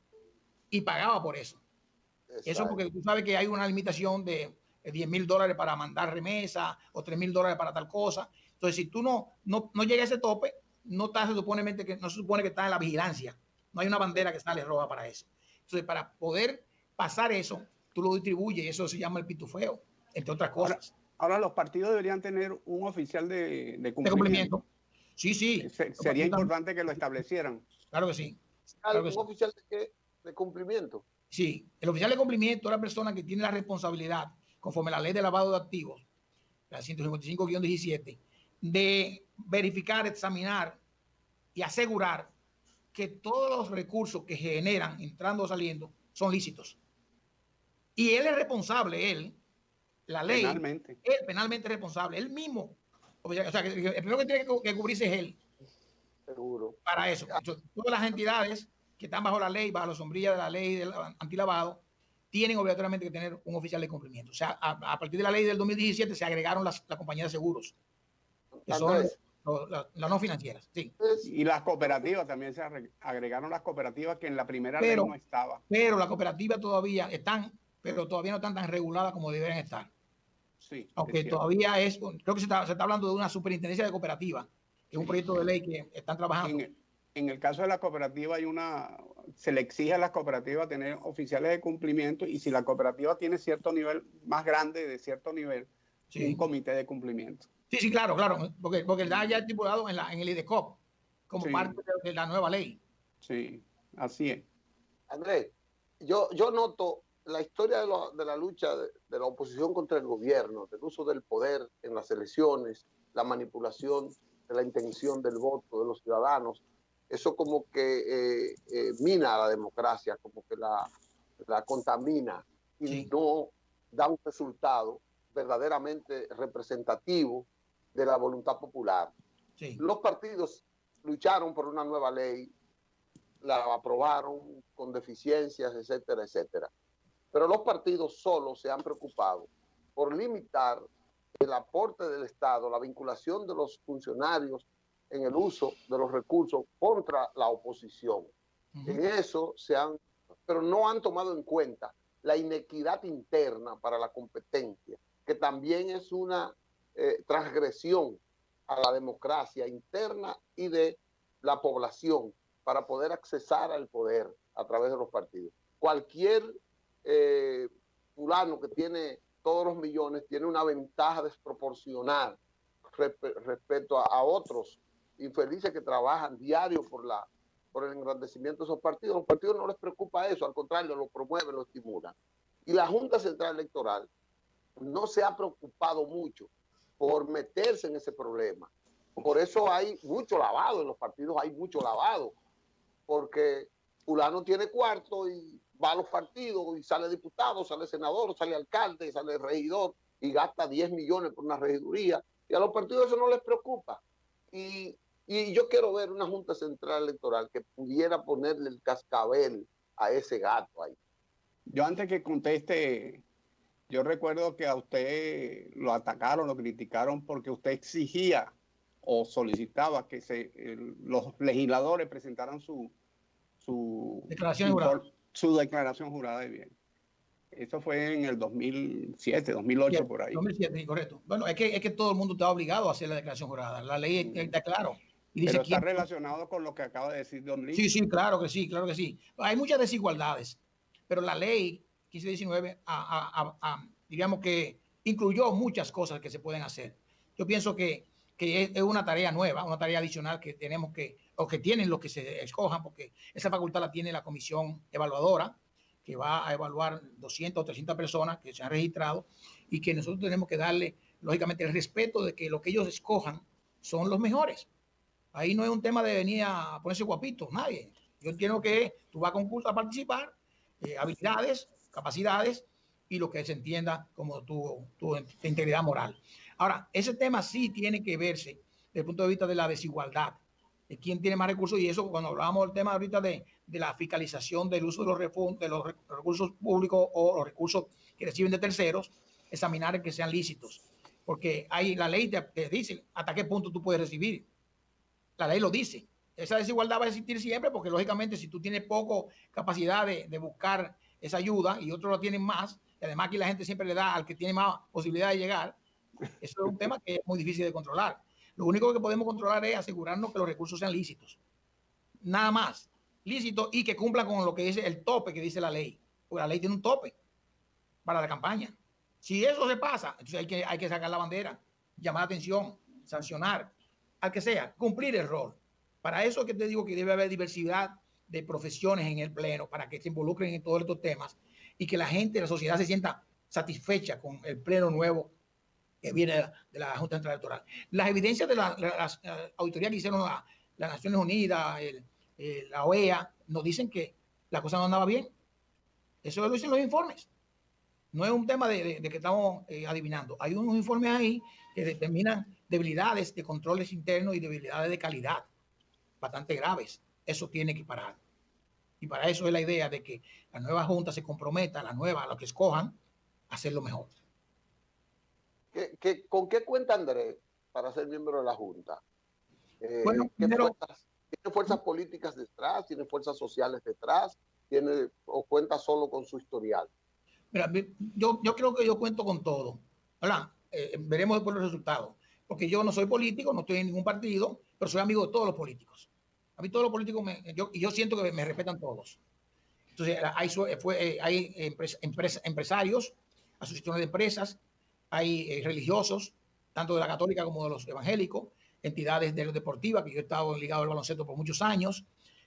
Speaker 3: y pagaba por eso. Exacto. Eso porque tú sabes que hay una limitación de $10,000 para mandar remesa o $3,000 para tal cosa. Entonces, si tú no llegas a ese tope, no se supone que está en la vigilancia. No hay una bandera que sale roja para eso. Entonces, para poder pasar eso, tú lo distribuyes y eso se llama el pitufeo, entre otras cosas.
Speaker 2: Ahora los partidos deberían tener un oficial de cumplimiento.
Speaker 3: Sí.
Speaker 2: Sería importante que lo establecieran.
Speaker 3: Claro que sí.
Speaker 1: ¿Un oficial de cumplimiento?
Speaker 3: Sí, el oficial de cumplimiento es la persona que tiene la responsabilidad, conforme a la ley de lavado de activos, la 155-17, de verificar, examinar y asegurar que todos los recursos que generan entrando o saliendo son lícitos. Y él es responsable, la ley, penalmente responsable, él mismo. O sea, que el primero que tiene que cubrirse es él.
Speaker 1: Seguro.
Speaker 3: Para eso. Entonces, todas las entidades que están bajo la ley, bajo la sombrilla de la ley del antilavado, tienen obligatoriamente que tener un oficial de cumplimiento. O sea, a partir de la ley del 2017 se agregaron las compañías de seguros, que son las no financieras. Sí.
Speaker 2: Y las cooperativas también se agregaron, las cooperativas que en la primera ley no estaba.
Speaker 3: Pero las cooperativas todavía están, pero todavía no están tan reguladas como deberían estar.
Speaker 2: Sí.
Speaker 3: Aunque todavía creo que se está hablando de una superintendencia de cooperativas, que es un proyecto de ley que están trabajando.
Speaker 2: En el caso de la cooperativa se le exige a las cooperativas tener oficiales de cumplimiento, y si la cooperativa tiene cierto nivel más grande, de cierto nivel, un comité de cumplimiento.
Speaker 3: Sí, claro, porque está ya estipulado en el IDECOP como parte de la nueva ley.
Speaker 2: Sí, así es.
Speaker 1: Andrés, yo noto la historia de la lucha de la oposición contra el gobierno, del uso del poder en las elecciones, la manipulación de la intención del voto de los ciudadanos. Eso como que mina a la democracia, como que la contamina y no da un resultado verdaderamente representativo de la voluntad popular. Sí. Los partidos lucharon por una nueva ley, la aprobaron con deficiencias, etcétera, etcétera. Pero los partidos solos se han preocupado por limitar el aporte del Estado, la vinculación de los funcionarios en el uso de los recursos contra la oposición. En eso pero no han tomado en cuenta la inequidad interna para la competencia, que también es una transgresión a la democracia interna y de la población para poder accesar al poder a través de los partidos. Cualquier fulano que tiene todos los millones tiene una ventaja desproporcional respecto a otros infelices que trabajan diario por el engrandecimiento de esos partidos. Los partidos no les preocupa eso, al contrario, lo promueven, lo estimulan. Y la Junta Central Electoral no se ha preocupado mucho por meterse en ese problema. Por eso hay mucho lavado en los partidos, hay mucho lavado, porque fulano tiene cuarto y va a los partidos y sale diputado, sale senador, sale alcalde, sale regidor y gasta 10 millones por una regiduría, y a los partidos eso no les preocupa. Y yo quiero ver una Junta Central Electoral que pudiera ponerle el cascabel a ese gato ahí.
Speaker 2: Yo antes que conteste, yo recuerdo que a usted lo atacaron, lo criticaron porque usted exigía o solicitaba que los legisladores presentaran su
Speaker 3: declaración jurada.
Speaker 2: Su declaración jurada de bien. Eso fue en el 2007, 2008, por ahí.
Speaker 3: 2007, correcto. Bueno, es que todo el mundo está obligado a hacer la declaración jurada. La ley está claro. Y dice,
Speaker 2: pero está relacionado con lo que acaba de decir Don Lee.
Speaker 3: Sí, claro que sí, claro que sí. Hay muchas desigualdades, pero la ley 1519, digamos que incluyó muchas cosas que se pueden hacer. Yo pienso que es una tarea nueva, una tarea adicional que tenemos o que tienen los que se escojan, porque esa facultad la tiene la comisión evaluadora, que va a evaluar 200 o 300 personas que se han registrado y que nosotros tenemos que darle, lógicamente, el respeto de que lo que ellos escojan son los mejores. Ahí no es un tema de venir a ponerse guapito, nadie. Yo entiendo que tú vas a concurso a participar, habilidades, capacidades y lo que se entienda como tu integridad moral. Ahora, ese tema sí tiene que verse desde el punto de vista de la desigualdad, de quién tiene más recursos, y eso cuando hablábamos del tema ahorita de la fiscalización del uso de los recursos públicos o los recursos que reciben de terceros, examinar que sean lícitos, porque ahí la ley te dice hasta qué punto tú puedes recibir. La ley lo dice. Esa desigualdad va a existir siempre porque, lógicamente, si tú tienes poco capacidad de buscar esa ayuda y otros lo tienen más, y además aquí la gente siempre le da al que tiene más posibilidad de llegar, eso es un tema que es muy difícil de controlar. Lo único que podemos controlar es asegurarnos que los recursos sean lícitos. Nada más. Lícitos y que cumplan con lo que dice el tope que dice la ley. Porque la ley tiene un tope para la campaña. Si eso se pasa, entonces hay que sacar la bandera, llamar la atención, sancionar, al que sea, cumplir el rol. Para eso es que te digo que debe haber diversidad de profesiones en el pleno, para que se involucren en todos estos temas y que la gente, la sociedad se sienta satisfecha con el pleno nuevo que viene de la Junta Central Electoral. Las evidencias de las auditorías que hicieron las Naciones Unidas, la OEA, nos dicen que la cosa no andaba bien. Eso lo dicen los informes. No es un tema de que estamos adivinando. Hay unos informes ahí que determinan debilidades de controles internos y debilidades de calidad bastante graves. Eso tiene que parar. Y para eso es la idea de que la nueva Junta se comprometa, los que escojan, a hacerlo mejor.
Speaker 1: ¿Con qué cuenta Andrés para ser miembro de la Junta?
Speaker 3: Bueno,
Speaker 1: ¿Tiene fuerzas políticas detrás? ¿Tiene fuerzas sociales detrás? ¿O cuenta solo con su historial?
Speaker 3: Mira, yo creo que yo cuento con todo. ¿Verdad? Veremos después los resultados. Porque yo no soy político, no estoy en ningún partido, pero soy amigo de todos los políticos. A mí todos los políticos, yo siento que me respetan todos. Entonces, hay empresarios, asociaciones de empresas, hay religiosos, tanto de la católica como de los evangélicos, entidades de deportivas, que yo he estado ligado al baloncesto por muchos años,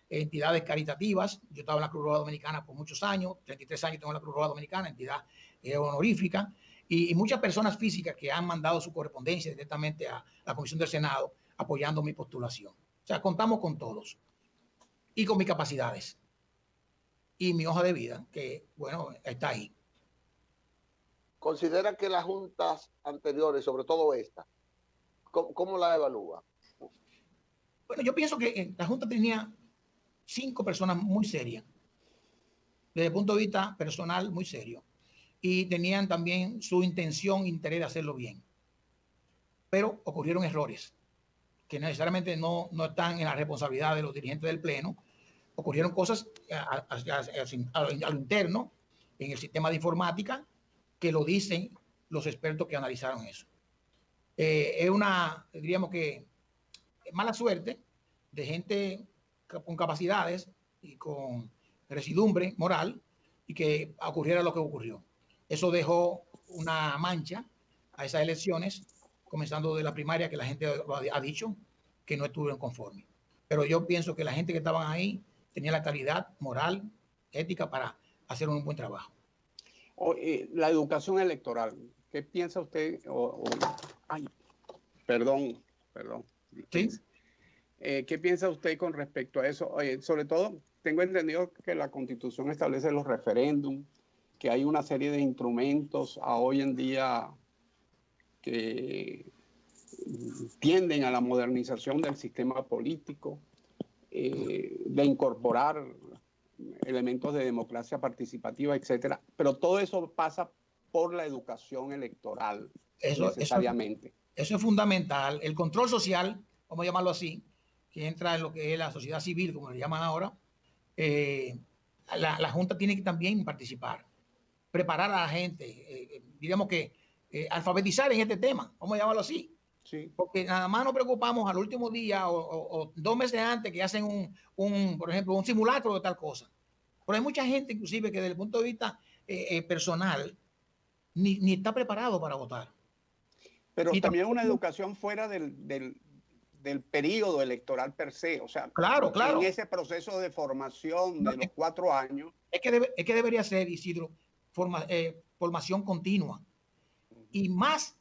Speaker 3: entidades caritativas, yo estaba en la Cruz Roja Dominicana por muchos años, 33 años tengo en la Cruz Roja Dominicana, entidad honorífica, y muchas personas físicas que han mandado su correspondencia directamente a la Comisión del Senado apoyando mi postulación. O sea, contamos con todos y con mis capacidades y mi hoja de vida, que, bueno, está ahí.
Speaker 1: ¿Considera que las juntas anteriores, sobre todo esta, cómo la evalúa?
Speaker 3: Bueno, yo pienso que la Junta tenía 5 personas muy serias, desde el punto de vista personal muy serio, y tenían también su intención, interés de hacerlo bien. Pero ocurrieron errores que necesariamente no están en la responsabilidad de los dirigentes del Pleno. Ocurrieron cosas a lo interno, en el sistema de informática, que lo dicen los expertos que analizaron eso. Es una, diríamos que, mala suerte de gente con capacidades y con residumbre moral y que ocurriera lo que ocurrió. Eso dejó una mancha a esas elecciones, comenzando de la primaria, que la gente ha dicho que no estuvieron conformes. Pero yo pienso que la gente que estaban ahí tenía la calidad moral, ética para hacer un buen trabajo.
Speaker 2: La educación electoral, ¿qué piensa usted? Ay, perdón.
Speaker 3: ¿Sí?
Speaker 2: ¿Qué piensa usted con respecto a eso? Sobre todo, tengo entendido que la Constitución establece los referéndums, que hay una serie de instrumentos hoy en día que tienden a la modernización del sistema político, de incorporar elementos de democracia participativa, etcétera. Pero todo eso pasa por la educación electoral, necesariamente.
Speaker 3: Eso es fundamental. El control social, vamos a llamarlo así, que entra en lo que es la sociedad civil, como le llaman ahora, la Junta tiene que también participar, preparar a la gente, digamos que alfabetizar en este tema, vamos a llamarlo así.
Speaker 2: Sí.
Speaker 3: Porque nada más nos preocupamos al último día o 2 meses antes que hacen por ejemplo, un simulacro de tal cosa. Pero hay mucha gente, inclusive, que desde el punto de vista personal, ni está preparado para votar.
Speaker 2: Pero y también una educación fuera del periodo electoral per se, o sea,
Speaker 3: claro.
Speaker 2: En ese proceso de formación de los 4 años.
Speaker 3: Es que debería ser, Isidro, formación continua. Y más,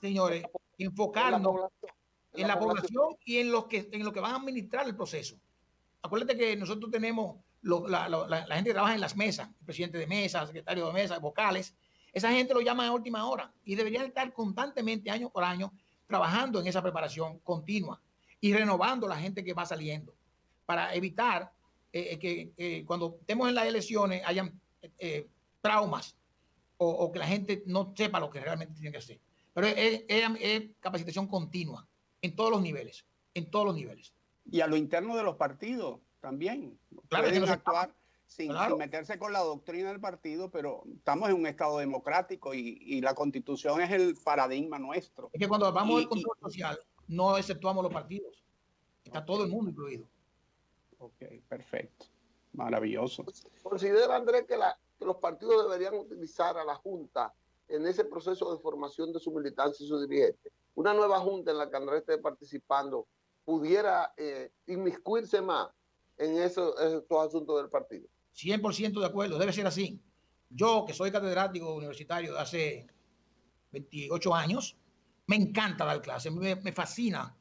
Speaker 3: señores, enfocarnos en la población y en lo que van a administrar el proceso. Acuérdate que nosotros tenemos la gente que trabaja en las mesas, el presidente de mesa, secretario de mesa, vocales. Esa gente lo llaman a última hora y deberían estar constantemente, año por año, trabajando en esa preparación continua y renovando la gente que va saliendo para evitar que cuando estemos en las elecciones hayan traumas o que la gente no sepa lo que realmente tiene que hacer. Pero es capacitación continua en todos los niveles, Y
Speaker 2: a lo interno de los partidos también.
Speaker 3: Claro,
Speaker 2: pueden actuar sin meterse con la doctrina del partido, pero estamos en un estado democrático y la Constitución es el paradigma nuestro.
Speaker 3: Es que cuando hablamos del control social, no exceptuamos los partidos. Está todo el mundo incluido.
Speaker 2: Ok, perfecto. Maravilloso.
Speaker 1: ¿Considera, Andrés, que los partidos deberían utilizar a la Junta en ese proceso de formación de su militancia y su dirigente? Una nueva Junta en la que Andrés esté participando pudiera inmiscuirse más en estos asuntos del partido.
Speaker 3: 100% de acuerdo, debe ser así. Yo, que soy catedrático universitario de hace 28 años, me encanta dar clases, me fascina.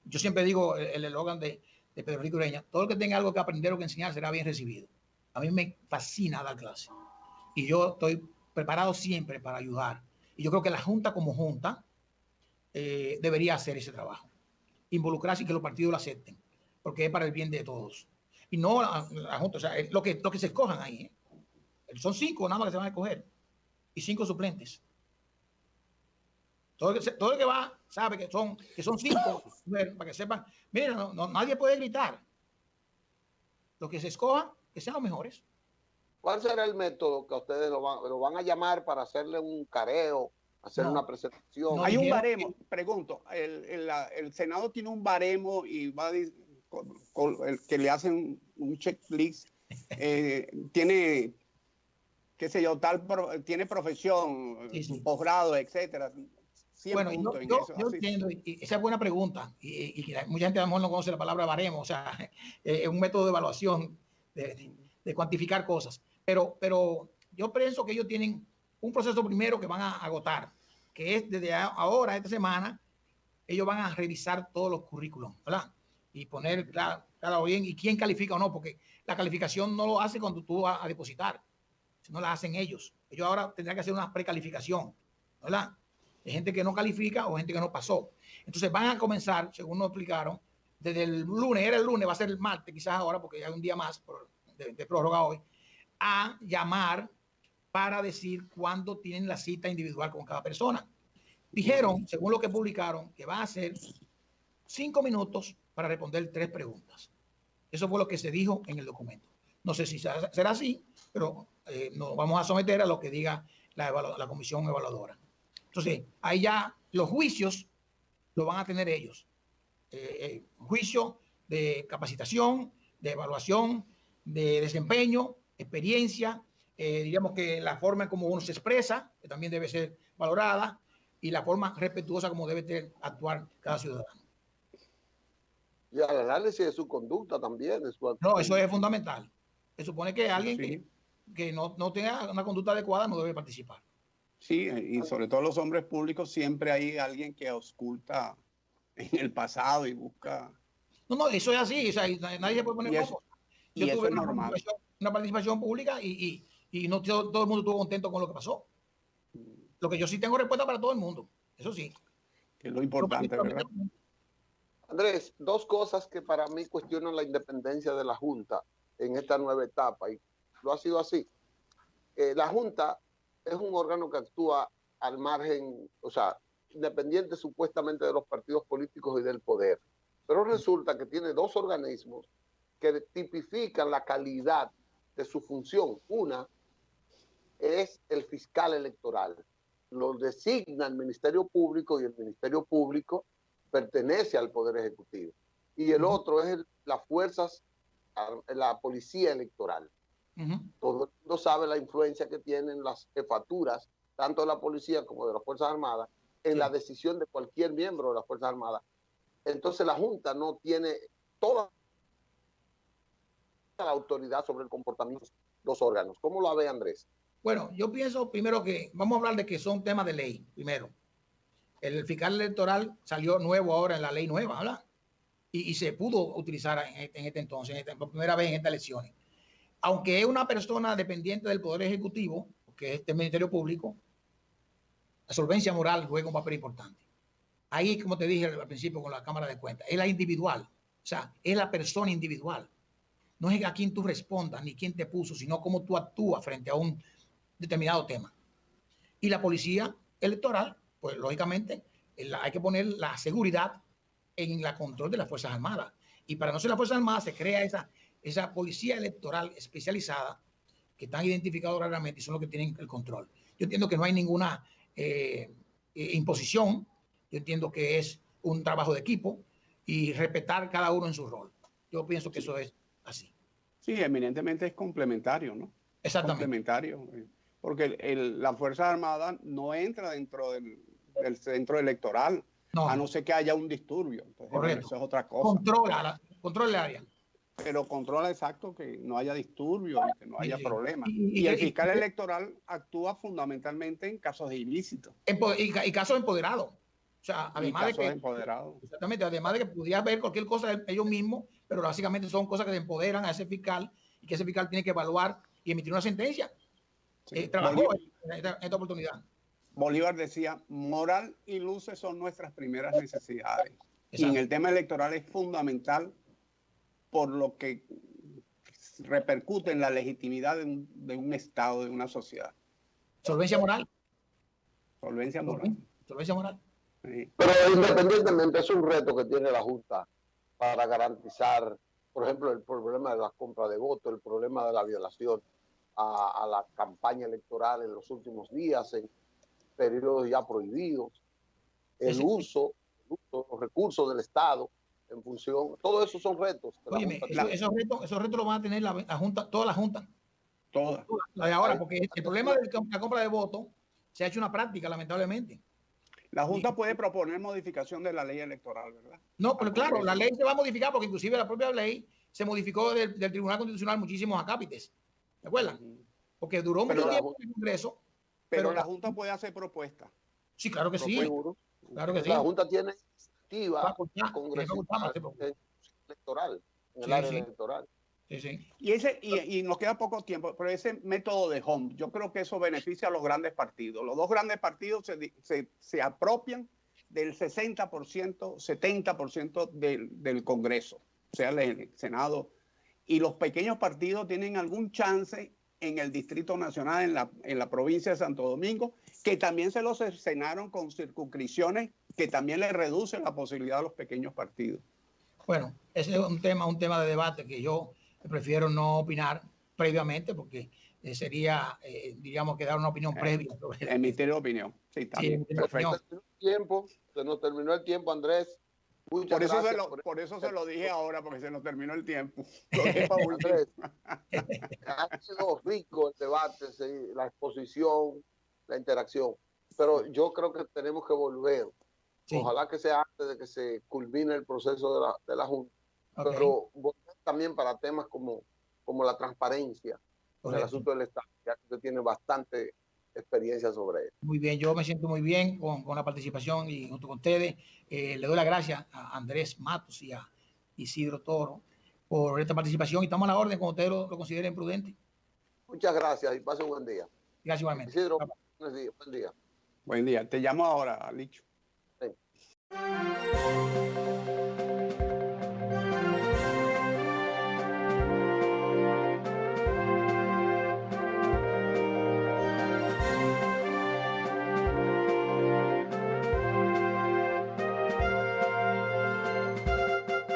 Speaker 3: Yo siempre digo el eslogan de Pedro Rico Ureña: todo el que tenga algo que aprender o que enseñar será bien recibido. A mí me fascina dar clases y yo estoy preparado siempre para ayudar. Y yo creo que la Junta como Junta debería hacer ese trabajo, involucrarse y que los partidos lo acepten, porque es para el bien de todos. Y no la Junta, o sea, lo que se escojan ahí. Son 5 nada más que se van a escoger y 5 suplentes. Todo el que va sabe que son 5, para que sepan. Mira, nadie puede gritar. Lo que se escoja, que sean los mejores.
Speaker 1: ¿Cuál será el método que ustedes lo van a llamar para hacerle un careo, hacer una presentación?
Speaker 2: Hay un baremo, pregunto. El Senado tiene un baremo y va el que le hacen un checklist. Tiene, qué sé yo, tiene profesión, posgrado, etcétera.
Speaker 3: Bueno, yo entiendo, y esa es buena pregunta, y mucha gente a lo mejor no conoce la palabra baremo, o sea, es un método de evaluación, de cuantificar cosas, pero yo pienso que ellos tienen un proceso primero que van a agotar, que es desde ahora, esta semana, ellos van a revisar todos los currículums, ¿verdad? Y poner claro bien, y quién califica o no, porque la calificación no lo hace cuando tú vas a depositar, sino la hacen ellos. Ellos ahora tendrán que hacer una precalificación, ¿verdad? De gente que no califica o gente que no pasó. Entonces van a comenzar, según nos explicaron, desde el lunes, era el lunes, va a ser el martes quizás ahora, porque hay un día más de prórroga hoy, a llamar para decir cuándo tienen la cita individual con cada persona. Dijeron, según lo que publicaron, que va a ser 5 minutos para responder 3 preguntas. Eso fue lo que se dijo en el documento. No sé si será así, pero nos vamos a someter a lo que diga la comisión evaluadora. Entonces, ahí ya los juicios lo van a tener ellos. Juicio de capacitación, de evaluación, de desempeño, experiencia, diríamos que la forma en cómo uno se expresa, que también debe ser valorada, y la forma respetuosa como debe actuar cada ciudadano.
Speaker 1: Y el análisis de su conducta también.
Speaker 3: No, eso es fundamental. Se supone que alguien que no tenga una conducta adecuada no debe participar.
Speaker 2: Sí, y sobre todo los hombres públicos, siempre hay alguien que ausculta en el pasado y busca.
Speaker 3: No, eso es así. O sea, nadie se puede poner
Speaker 2: como.
Speaker 3: Yo tuve
Speaker 2: normal.
Speaker 3: una participación pública y no todo el mundo estuvo contento con lo que pasó. Lo que yo sí tengo respuesta para todo el mundo. Eso sí.
Speaker 2: Que es lo importante, ¿verdad?
Speaker 1: Andrés, dos cosas que para mí cuestionan la independencia de la Junta en esta nueva etapa, y lo ha sido así. La Junta es un órgano que actúa al margen, o sea, independiente supuestamente de los partidos políticos y del poder. Pero resulta que tiene dos organismos que tipifican la calidad de su función. Una es el fiscal electoral. Lo designa el Ministerio Público y el Ministerio Público pertenece al Poder Ejecutivo. Y el otro es las fuerzas, la policía electoral. Todo el mundo sabe la influencia que tienen las jefaturas, tanto de la policía como de las Fuerzas Armadas, en la decisión de cualquier miembro de las Fuerzas Armadas. Entonces la Junta no tiene toda la autoridad sobre el comportamiento de los órganos. ¿Cómo lo ve Andrés?
Speaker 3: Bueno, yo pienso primero que vamos a hablar de que son temas de ley, primero. El fiscal electoral salió nuevo ahora en la ley nueva, ¿verdad? Y se pudo utilizar en este entonces, por primera vez en estas elecciones. Aunque es una persona dependiente del Poder Ejecutivo, que es el Ministerio Público, la solvencia moral juega un papel importante. Ahí, como te dije al principio con la Cámara de Cuentas, es la individual, o sea, es la persona individual. No es a quién tú respondas ni quién te puso, sino cómo tú actúas frente a un determinado tema. Y la policía electoral, pues lógicamente hay que poner la seguridad en la control de las Fuerzas Armadas. Y para no ser las Fuerzas Armadas se crea esa policía electoral especializada que están identificados claramente y son los que tienen el control. Yo entiendo que no hay ninguna imposición. Yo entiendo que es un trabajo de equipo y respetar cada uno en su rol. Yo pienso que eso es así.
Speaker 2: Sí, eminentemente es complementario, ¿no?
Speaker 3: Exactamente.
Speaker 2: Complementario. Porque la Fuerza Armada no entra dentro del centro electoral, no, a no ser que haya un disturbio. Entonces,
Speaker 3: correcto.
Speaker 2: Eso es otra cosa.
Speaker 3: Controla el área.
Speaker 2: Pero controla exacto que no haya disturbio y que no haya problemas. Y el fiscal electoral actúa fundamentalmente en casos de ilícitos.
Speaker 3: Y casos empoderados. O sea, además de que...
Speaker 2: Exactamente,
Speaker 3: además de que pudiera ver cualquier cosa de ellos mismos, pero básicamente son cosas que se empoderan a ese fiscal y que ese fiscal tiene que evaluar y emitir una sentencia. Sí. Trabajó en esta oportunidad.
Speaker 2: Bolívar decía, moral y luces son nuestras primeras necesidades. Exacto. Y en el tema electoral es fundamental por lo que repercute en la legitimidad de un Estado, de una sociedad.
Speaker 3: Solvencia moral.
Speaker 2: Solvencia moral.
Speaker 3: Solvencia moral.
Speaker 1: Sí. Pero independientemente es un reto que tiene la Junta para garantizar, por ejemplo, el problema de la compra de votos, el problema de la violación a la campaña electoral en los últimos días, en periodos ya prohibidos, el uso de los recursos del Estado en función, todo eso son retos.
Speaker 3: Óyeme, esos retos los van a tener la Junta, todas las juntas.
Speaker 2: Todas.
Speaker 3: La de ahora, porque el problema de la compra de votos se ha hecho una práctica, lamentablemente.
Speaker 2: La Junta puede proponer modificación de la ley electoral, ¿verdad?
Speaker 3: No, pero claro, la ley se va a modificar porque inclusive la propia ley se modificó del Tribunal Constitucional muchísimos acápites. ¿Te acuerdas? Porque duró mucho tiempo en el Congreso.
Speaker 2: Pero la Junta puede hacer propuestas.
Speaker 3: Sí, claro que sí. Claro que sí.
Speaker 1: La Junta tiene activa congresista electoral, en el área electoral.
Speaker 3: Sí, sí.
Speaker 2: Y nos queda poco tiempo, pero ese método de home, yo creo que eso beneficia a los grandes partidos. Los dos grandes partidos se apropian del 60%, 70% del Congreso, o sea, el Senado. Y los pequeños partidos tienen algún chance en el Distrito Nacional, en la provincia de Santo Domingo, que también se los cercenaron con circunscripciones que también le reducen la posibilidad a los pequeños partidos.
Speaker 3: Bueno, ese es un tema de debate que yo prefiero no opinar previamente porque sería, digamos, que dar una opinión previa.
Speaker 2: Emitir opinión. Sí, está bien. Perfecto.
Speaker 1: Se nos terminó el tiempo, Andrés. Muchas gracias.
Speaker 2: Por eso se lo dije ahora, porque se nos terminó el tiempo.
Speaker 1: Andrés, ha sido rico el debate, sí, la exposición, la interacción, pero yo creo que tenemos que volver. Sí. Ojalá que sea antes de que se culmine el proceso de la Junta, pero volver también para temas como la transparencia en el asunto del Estado, ya que usted tiene bastante experiencia sobre eso.
Speaker 3: Muy bien, yo me siento muy bien con la participación y junto con ustedes. Le doy las gracias a Andrés Matos y a Isidro Toro por esta participación y estamos a la orden cuando ustedes lo consideren prudente.
Speaker 1: Muchas gracias y pase un buen día.
Speaker 3: Gracias igualmente.
Speaker 1: Isidro, buen día.
Speaker 2: Buen día. Te llamo ahora, Licho.
Speaker 1: Sí.